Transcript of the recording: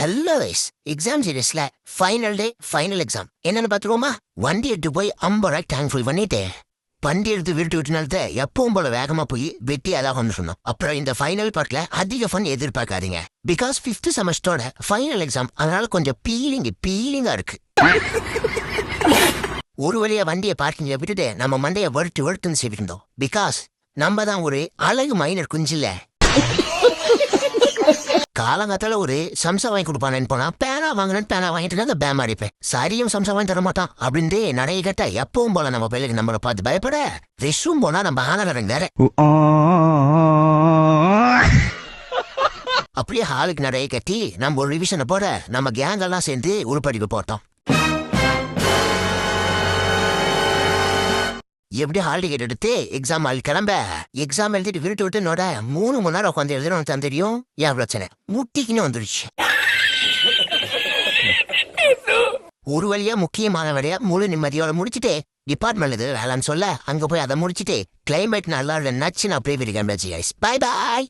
Hello வைஸ் exam சீரியஸ்ல final day final exam என்னன்னு பாத்துருவோமா? வண்டி எடுத்து போய் 50 ரூபாய் டேங்க் ஃபுல் பண்ணிட்டு வண்டி எடுத்து விட்டு விட்டுனால எப்பவும் போல வேகமா போய் வெட்டி அதாக வந்து சொன்னோம். அப்புறம் இந்த ஃபைனல் பார்ட்ல அதிக ஃபன் எதிர்பார்க்காதீங்க. பிகாஸ் 5th செமஸ்டரோட ஃபைனல் எக்ஸாம், அதனால கொஞ்சம் பீலிங்கா இருக்கு. ஒரு வழியா வண்டியை பார்க்கிங்ல விட்டுட்டு நம்ம மண்டையை வறுத்துன்னு செய்திருந்தோம். பிகாஸ் நம்ம தான் ஒரு அழகு மைனர் குஞ்சில்ல. காலங்காத்தால ஒரு சம்சா வாங்கி கொடுப்பானு போனா பேனா வாங்கினு பேனா வாங்கிட்டு அந்த பேமா அடிப்பேன். சரியும் சம்சா வாங்கி தர மாட்டான் அப்படின்னு நடைய கேட்டா எப்பவும் போல நம்ம பிள்ளைக்கு நம்மளை பார்த்து பயப்பட ரெஸ்ட்ரூம் போனா நம்ம ஆனரங்க வேற. அப்படியே ஹாலுக்கு நடைய கட்டி நம்ம ஒரு ரிவிஷனை போட நம்ம கேங் எல்லாம் சேர்ந்து உருப்படிப்பு போட்டோம். எப்படி ஹால் டிக்கெட் எடுத்து எக்ஸாம் ஆள் கிளம்ப எக்ஸாம் எழுதிட்டு விட்டு விட்டு நோட 3 மணி நேரம் உட்காந்து எழுதுறோம். தான் தெரியும் என் பிரச்சனை முட்டிக்குன்னு வந்துருச்சு. ஒரு வழியா முக்கியமான வழியா முழு நிம்மதியோட முடிச்சுட்டு டிபார்ட்மெண்ட் இது வேலைன்னு சொல்ல அங்க போய் அதை முடிச்சுட்டு கிளைமேட் நல்லா நச்சு நான் அப்படியே கிளம்பியாச்சு. பாய் பாய்.